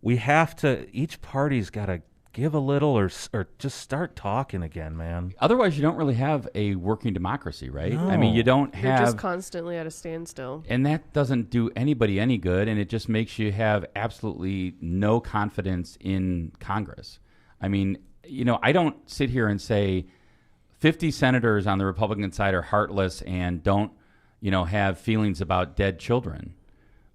we have to, each party's got to give a little or just start talking again, man. Otherwise, you don't really have a working democracy, right? No. I mean, you don't have... You're just constantly at a standstill. And that doesn't do anybody any good, and it just makes you have absolutely no confidence in Congress. I mean, I don't sit here and say 50 senators on the Republican side are heartless and don't, have feelings about dead children.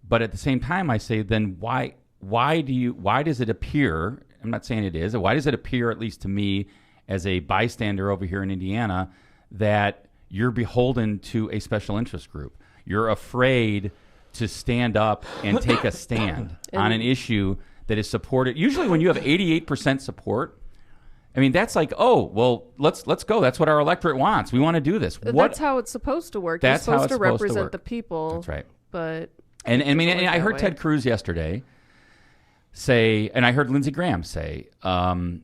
But at the same time, I say, then why does it appear... I'm not saying it is. Why does it appear, at least to me, as a bystander over here in Indiana, that you're beholden to a special interest group? You're afraid to stand up and take a stand on an issue that is supported. Usually when you have 88% support, I mean, that's like, oh, well, let's go. That's what our electorate wants. We want to do this. That's how it's supposed to work. That's You're how supposed it's to supposed to represent work. the people. That's right. But and I heard Ted Cruz yesterday say, and I heard Lindsey Graham say, I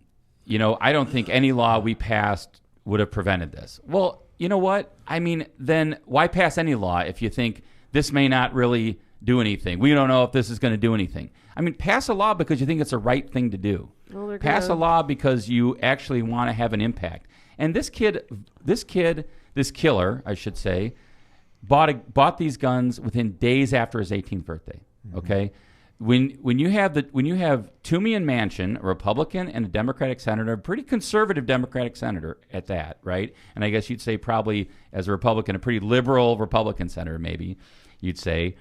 don't think any law we passed would have prevented this. Well, you know what? I mean, then why pass any law if you think this may not really do anything? We don't know if this is going to do anything. I mean, pass a law because you think it's the right thing to do. Well, pass a law because you actually want to have an impact. And this killer, I should say, bought these guns within days after his 18th birthday. Okay. When you have Toomey and Manchin, a Republican and a Democratic senator, a pretty conservative Democratic senator at that, right? And I guess you'd say probably as a Republican, a pretty liberal Republican senator, maybe you'd say,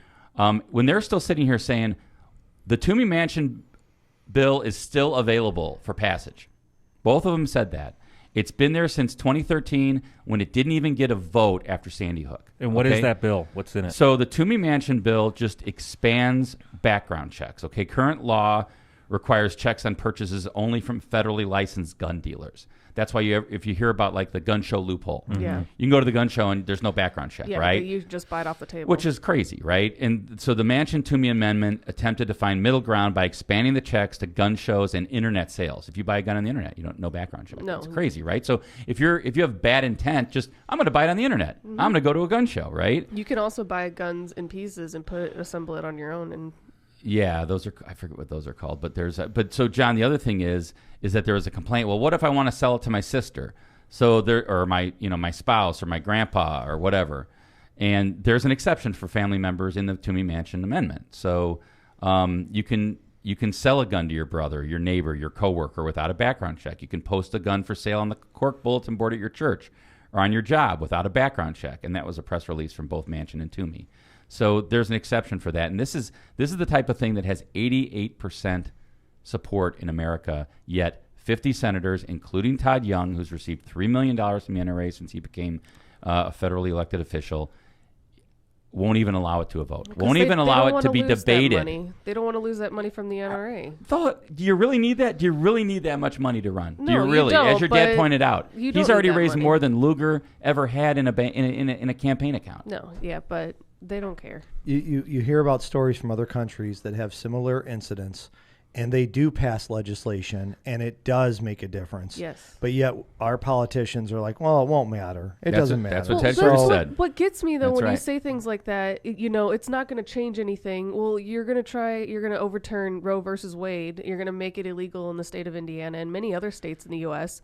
when they're still sitting here saying the Toomey Manchin bill is still available for passage. Both of them said that. It's been there since 2013 when it didn't even get a vote after Sandy Hook. And what is that bill? What's in it? So the Toomey Manchin bill just expands background checks. Okay, current law requires checks on purchases only from federally licensed gun dealers. That's why if you hear about like the gun show loophole, Yeah. you can go to the gun show and there's no background check, right? You just buy it off the table. Which is crazy, right? And so the Manchin-Toomey amendment attempted to find middle ground by expanding the checks to gun shows and internet sales. If you buy a gun on the internet, you don't no background check. No. It's crazy, right? So if you have bad intent, I'm going to buy it on the internet. I'm going to go to a gun show, right? You can also buy guns in pieces and assemble it on your own. And yeah, I forget what those are called, but so John, the other thing is that there was a complaint. Well, what if I want to sell it to my sister? So or my spouse or my grandpa or whatever. And there's an exception for family members in the Toomey Mansion Amendment. So you can sell a gun to your brother, your neighbor, your coworker without a background check. You can post a gun for sale on the Cork bulletin board at your church or on your job without a background check. And that was a press release from both Manchin and Toomey. So there's an exception for that. And this is the type of thing that has 88% support in America, yet 50 senators, including Todd Young, who's received $3 million from the NRA since he became a federally elected official, won't even allow it to a vote. Won't even allow it to be debated. They don't want to lose that money from the NRA. Do you really need that? Do you really need that much money to run? No, do you really? don't, As your dad pointed out, he's already raised money. more than Lugar ever had in a campaign account. No, yeah, but they don't care. You hear about stories from other countries that have similar incidents, and they do pass legislation, and it does make a difference. Yes. But yet our politicians are like, well, it won't matter. It doesn't matter. That's what Ted Cruz said. What gets me, though, That's when you right. say things like that, it's not going to change anything. Well, you're going to overturn Roe versus Wade. You're going to make it illegal in the state of Indiana and many other states in the U.S.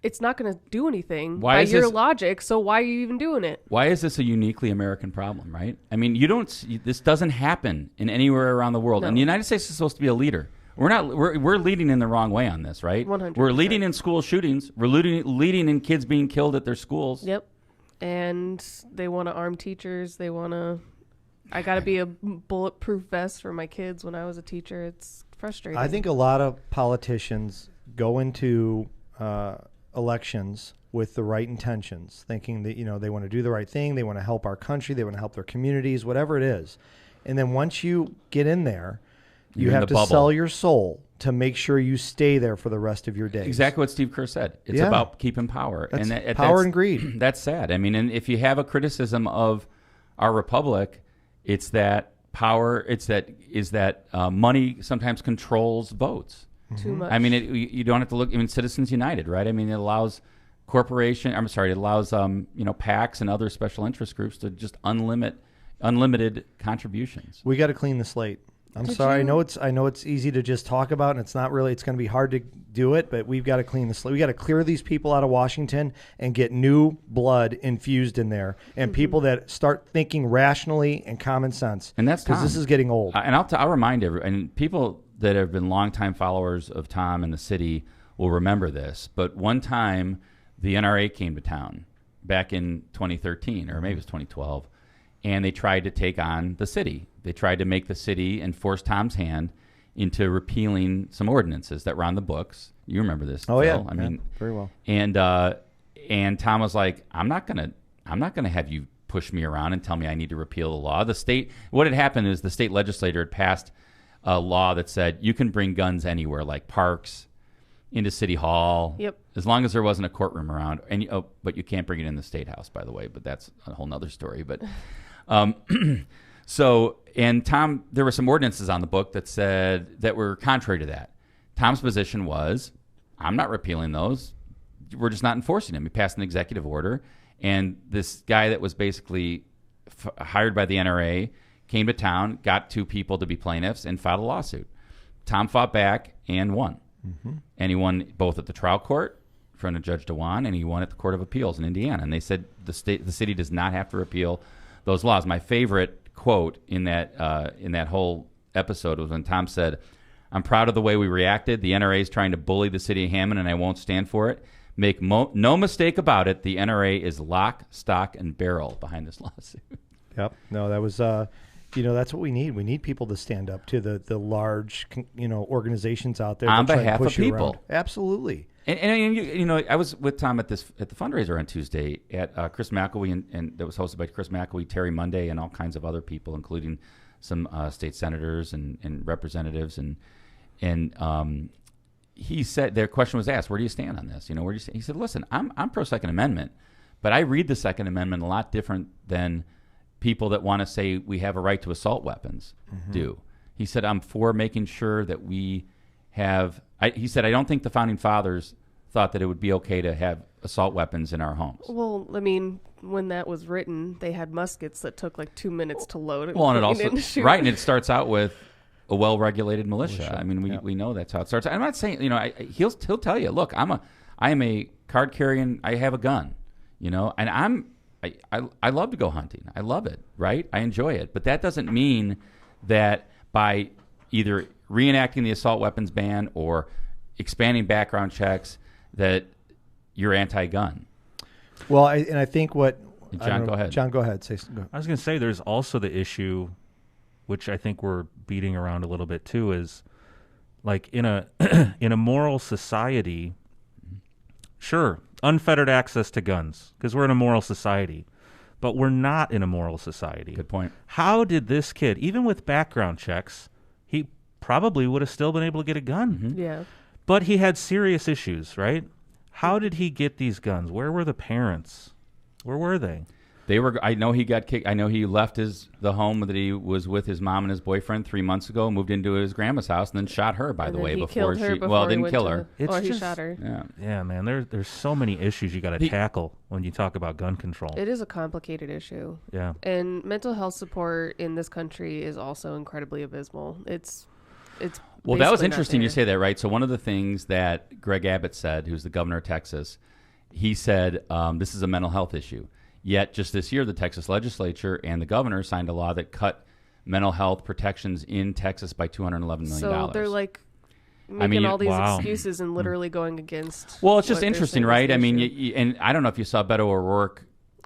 It's not going to do anything by your logic, so why are you even doing it? Why is this a uniquely American problem, right? I mean, this doesn't happen in anywhere around the world. No. And the United States is supposed to be a leader. We're leading in the wrong way on this, right? 100%. We're leading in school shootings. We're leading in kids being killed at their schools. Yep. And they want to arm teachers. I got to be a bulletproof vest for my kids when I was a teacher. It's frustrating. I think a lot of politicians go into elections with the right intentions, thinking that, they want to do the right thing. They want to help our country. They want to help their communities, whatever it is. And then once you get in there, you have to sell your soul to make sure you stay there for the rest of your days. Exactly what Steve Kerr said. It's about keeping power. That's power and greed. That's sad. I mean, and if you have a criticism of our republic, it's that power, money sometimes controls votes. Too much. I mean, you don't have to look. I mean, Citizens United, right? I mean, it allows PACs and other special interest groups to just unlimited contributions. We got to clean the slate. I'm sorry. I know it's easy to just talk about, and it's not really. It's going to be hard to do it, but we've got to clean the slate. We got to clear these people out of Washington and get new blood infused in there, and people that start thinking rationally and common sense. And that's because this is getting old. And I'll remind everyone, and people that have been longtime followers of Tom and the city will remember this. But one time, the NRA came to town back in 2013, or maybe it was 2012, and they tried to take on the city. They tried to make the city and force Tom's hand into repealing some ordinances that were on the books. You remember this? Oh, Phil. yeah. I mean, very well. And Tom was like, I'm not gonna have you push me around and tell me I need to repeal the law. What had happened is the state legislature had passed a law that said you can bring guns anywhere, like parks, into City Hall. Yep. As long as there wasn't a courtroom around. But you can't bring it in the State House, by the way. But that's a whole nother story. But and Tom, there were some ordinances on the book that were contrary to that. Tom's position was, I'm not repealing those. We're just not enforcing them. He passed an executive order, and this guy that was basically hired by the NRA came to town, got two people to be plaintiffs, and filed a lawsuit. Tom fought back and won. Mm-hmm. And he won both at the trial court in front of Judge DeWan, and he won at the Court of Appeals in Indiana. And they said the city does not have to repeal those laws. My favorite quote in that whole episode was when Tom said, "I'm proud of the way we reacted. The NRA is trying to bully the city of Hammond, and I won't stand for it. Make no mistake about it, the NRA is lock, stock, and barrel behind this lawsuit." Yep. No, that was that's what we need. We need people to stand up to the large organizations out there on that try behalf to push of you people. Around. Absolutely. And I was with Tom at the fundraiser on Tuesday at Chris McElwee, and that was hosted by Chris McElwee, Terry Monday, and all kinds of other people, including some state senators and representatives. And he said, their question was asked, "Where do you stand on this? Where do you stand?" He said, "Listen, I'm pro Second Amendment, but I read the Second Amendment a lot different than people that want to say we have a right to assault weapons do." He said, "I'm for making sure that we have." He said, "I don't think the founding fathers thought that it would be okay to have assault weapons in our homes." Well, I mean, when that was written, they had muskets that took like 2 minutes to load. Well, and it also and it starts out with a well-regulated militia. I mean, we know that's how it starts. I'm not saying he'll tell you, look, I am a card carrying. I have a gun, and I love to go hunting. I love it, right? I enjoy it. But that doesn't mean that by either reenacting the assault weapons ban or expanding background checks that you're anti-gun. Well, I think what John, go ahead. John, go ahead. I was going to say there's also the issue, which I think we're beating around a little bit too, is like in a in a moral society, sure, unfettered access to guns because we're in a moral society, but we're not in a moral society. Good point. How did this kid, even with background checks, he probably would have still been able to get a gun. Mm-hmm. Yeah. But he had serious issues, right? How did he get these guns? Where were the parents? Where were they? They were. I know he got kicked. I know he left the home that he was with his mom and his boyfriend 3 months ago, moved into his grandma's house, and then shot her. By And the then way, he before killed her she. before Well, he didn't went kill to- her. It's or he just- shot her. Yeah. Yeah, man, there's so many issues you got to tackle when you talk about gun control. It is a complicated issue. Yeah. And mental health support in this country is also incredibly abysmal. It's Well, that was basically not interesting you there. say that, right? So one of the things that Greg Abbott said, who's the governor of Texas, he said this is a mental health issue. Yet just this year, the Texas legislature and the governor signed a law that cut mental health protections in Texas by $211 million. So they're like making mean, all these wow. excuses and literally going against. Well, it's just what they're interesting, saying is right? the I mean, issue. and I don't know if you saw Beto O'Rourke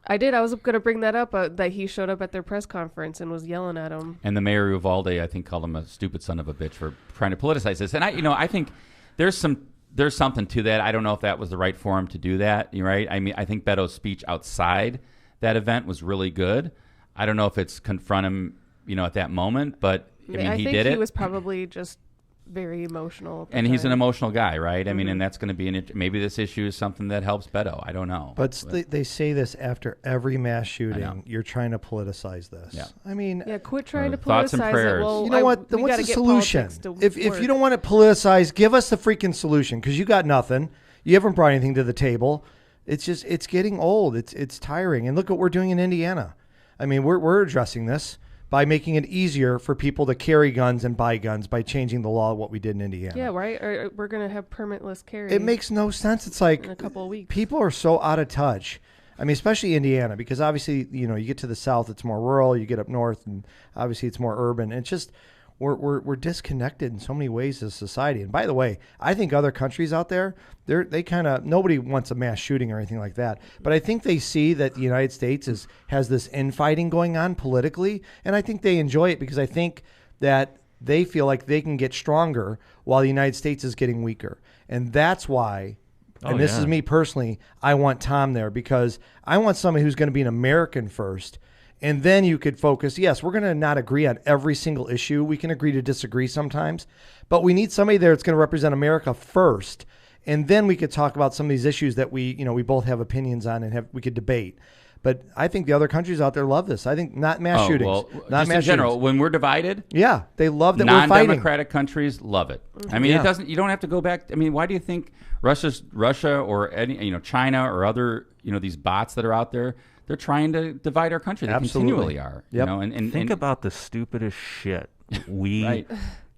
I did. I was going to bring that up, that he showed up at their press conference and was yelling at him. and the mayor of Uvalde, I think, called him a stupid son of a bitch for trying to politicize this. And I think there's something to that. I don't know if that was the right forum to do that. You're right. I mean, I think Beto's speech outside that event was really good. I don't know if it's confront him, at that moment, but I mean, he think did it. he was probably just very emotional. at the And he's an time. emotional guy, right? I mean, and that's going to be maybe this issue is something that helps Beto. I don't know. But they say this after every mass know. shooting. You're trying to politicize this. Yeah. I mean, Yeah, quit trying to Thoughts and politicize prayers. it. Well, you know what? we What's gotta the get solution? politics to If you work. don't want it politicized, give us the freaking solution because you got nothing. You haven't brought anything to the table. It's getting old. It's tiring. And look what we're doing in Indiana. I mean, we're addressing this by making it easier for people to carry guns and buy guns by changing the law of what we did in Indiana. Yeah, right. Or we're gonna have permitless carry. It makes no sense. It's like in a couple of weeks. people are so out of touch. I mean, especially Indiana, because obviously, you get to the south, it's more rural. You get up north, and obviously, it's more urban. And it's just we're disconnected in so many ways as a society. And by the way, I think other countries out there, they kind of nobody wants a mass shooting or anything like that. But I think they see that the United States has this infighting going on politically, and I think they enjoy it because I think that they feel like they can get stronger while the United States is getting weaker, and that's why. And this is me personally. I want Tom there because I want somebody who's going to be an American first. And then you could focus. Yes, we're going to not agree on every single issue. We can agree to disagree sometimes. But we need somebody there that's going to represent America first. And then we could talk about some of these issues that we both have opinions on and we could debate. But I think the other countries out there love this. I think not mass shootings. Well, not just mass in general, shootings. when we're divided, Yeah, they love that we're fighting. non-democratic countries love it. I mean, Yeah. it doesn't. You don't have to go back. I mean, why do you think Russia or any China or other these bots that are out there? They're trying to divide our country. They Absolutely. continually are. Yep. And Think about the stupidest shit we Right.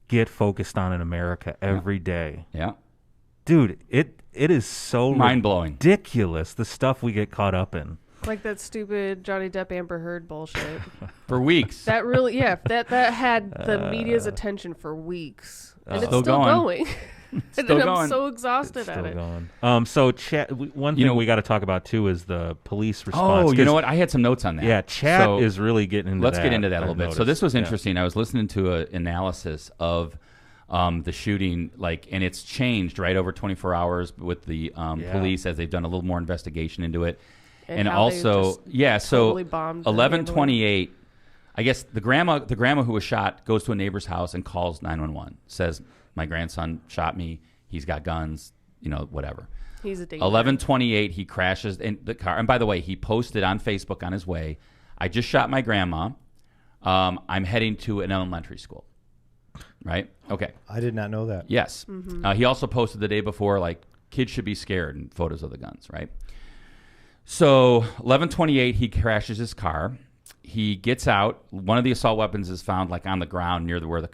get focused on in America every day. Yeah. Dude, it is so Mind-blowing. ridiculous the stuff we get caught up in. Like that stupid Johnny Depp Amber Heard bullshit. For weeks. That really, that had the media's attention for weeks, and it's Still still going. going. And Still I'm going. so exhausted It's at still it. going. So one thing we got to talk about too is the police response. Oh, you 'cause, know what? I had some notes on that. Yeah, chat So is really getting into let's that. get into that a little I've bit. So noticed. this was Yeah. interesting. I was listening to an analysis of the shooting, and it's changed right over 24 hours with the police as they've done a little more investigation into it. And how they also, just so totally bombed the 11:28. I guess the grandma who was shot goes to a neighbor's house and calls 911. Says, "My grandson shot me. He's got guns. Whatever." He's a danger. 11:28. He crashes in the car. And by the way, he posted on Facebook on his way, "I just shot my grandma. I'm heading to an elementary school." Right? Okay. I did not know that. Yes. He also posted the day before, kids should be scared, and photos of the guns, right? So 11:28, he crashes his car. He gets out. One of the assault weapons is found on the ground near where the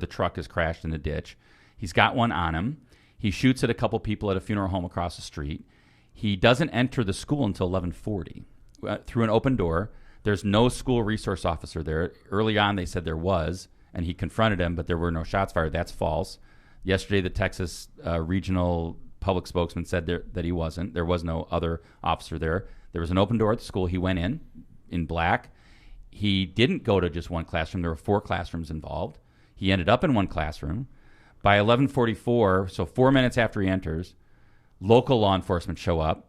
truck is crashed in the ditch. He's got one on him. He shoots at a couple people at a funeral home across the street. He doesn't enter the school until 11:40. through an open door. There's no school resource officer there. Early on, they said there was, and he confronted him, but there were no shots fired. That's false. Yesterday, the Texas regional public spokesman said that he wasn't. There was no other officer there. There was an open door at the school. He went in black. He didn't go to just one classroom. There were 4 classrooms involved. He ended up in one classroom. By 11:44, so 4 minutes after he enters, local law enforcement show up.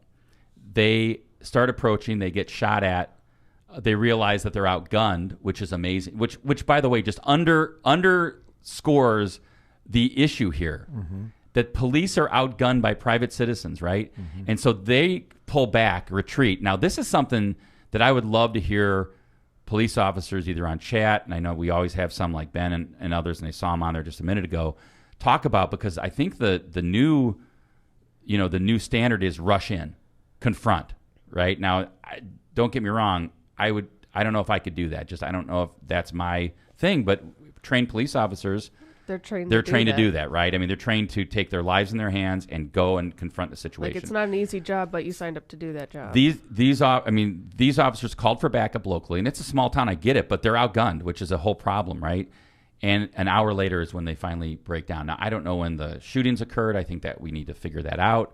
They start approaching. They get shot at. They realize that they're outgunned, which is amazing. Which by the way, just underscores the issue here. Mm-hmm. That police are outgunned by private citizens, right? Mm-hmm. And so they pull back, retreat. Now, this is something that I would love to hear police officers either on chat, and I know we always have some like Ben and others, and I saw him on there just a minute ago, talk about, because I think the new standard is rush in, confront, right? Now, don't get me wrong, I don't know if I could do that. I don't know if that's my thing, but trained police officers, they're trained to do that, right? I mean, they're trained to take their lives in their hands and go and confront the situation. Like, it's not an easy job, but you signed up to do that job. These officers called for backup locally, and it's a small town, I get it, but they're outgunned, which is a whole problem, right? And an hour later is when they finally break down. Now, I don't know when the shootings occurred. I think that we need to figure that out.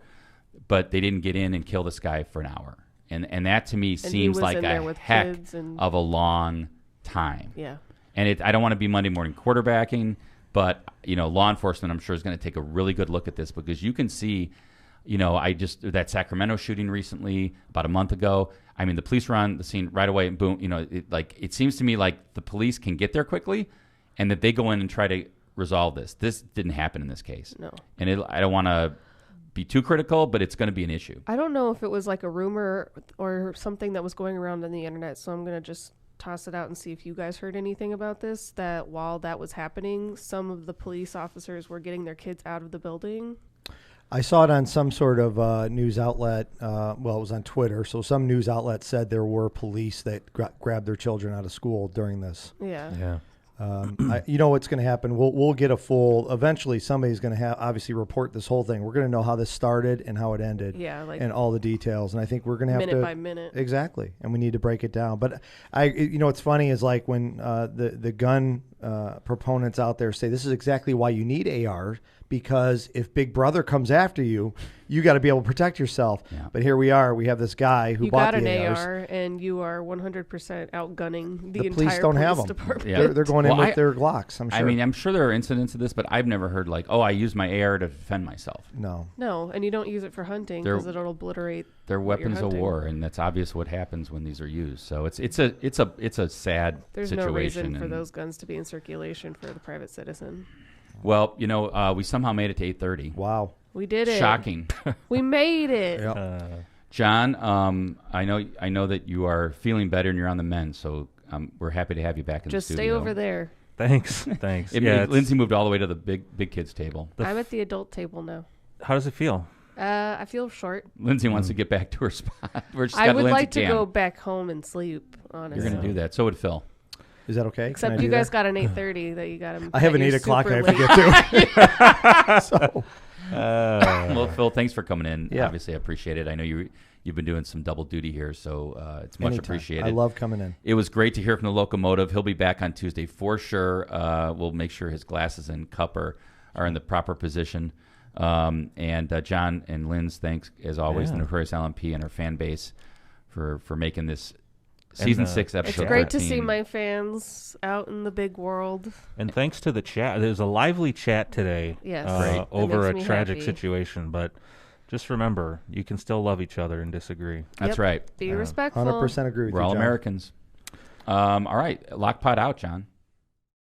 But they didn't get in and kill this guy for an hour. And that to me seems like a heck of a long time. Yeah. And I don't want to be Monday morning quarterbacking, but law enforcement, I'm sure, is going to take a really good look at this, because you can see, that Sacramento shooting recently about a month ago. I mean, the police were on the scene right away, and boom, it seems to me like the police can get there quickly, and that they go in and try to resolve this. This didn't happen in this case. No. And I don't want to be too critical, but it's going to be an issue. I don't know if it was like a rumor or something that was going around on the internet, so I'm going to just toss it out and see if you guys heard anything about this, that while that was happening, some of the police officers were getting their kids out of the building. I saw it on some sort of news outlet. It was on Twitter. So some news outlet said there were police that grabbed their children out of school during this. Yeah. Yeah. What's going to happen? We'll get a full. Eventually, somebody's going to obviously report this whole thing. We're going to know how this started and how it ended. Yeah, and all the details. And I think we're going to have minute by minute. Exactly, and we need to break it down. But what's funny is like when the gun proponents out there say this is exactly why you need AR, because if Big Brother comes after you, you got to be able to protect yourself. Yeah. But here we are. We have this guy who bought the ARs. You got an AR, and you are 100% outgunning the entire police don't have them. Department. Yeah. They're going in with their Glocks, I'm sure. I mean, I'm sure there are incidents of this, but I've never heard like, I used my AR to defend myself. No, and you don't use it for hunting because it'll obliterate. They're weapons of war, and that's obvious what happens when these are used. So it's a sad There's situation. There's no reason for those guns to be in circulation for the private citizen. Well, we somehow made it to 8:30. Wow. We did it. Shocking. We made it. Yep. John, I know that you are feeling better and you're on the mend, so we're happy to have you back in the studio. Just stay over there. Thanks. Lindsay moved all the way to the big kids table. I'm at the adult table now. How does it feel? I feel short. Lindsay wants to get back to her spot. I would like to go back home and sleep, honestly. You're going to do that. So would Phil. Is that okay? Except you guys got an 8:30 that you got to. I have an 8 o'clock I have to get to. Well, Phil, thanks for coming in. Yeah. Obviously, I appreciate it. I know you've been doing some double duty here, so it's much appreciated. I love coming in. It was great to hear from the locomotive. He'll be back on Tuesday for sure. We'll make sure his glasses and cup are in the proper position. And John and Lynn's, thanks as always, the Notorious LMP and our fan base for making this season 6 episode. It's great 13. to see my fans out in the big world. And thanks to the chat. There's a lively chat today. Yes. Over a tragic situation, but just remember, you can still love each other and disagree. That's right. Be respectful. 100% agree with you, We're all John. Americans. All right. Lockpot out, John.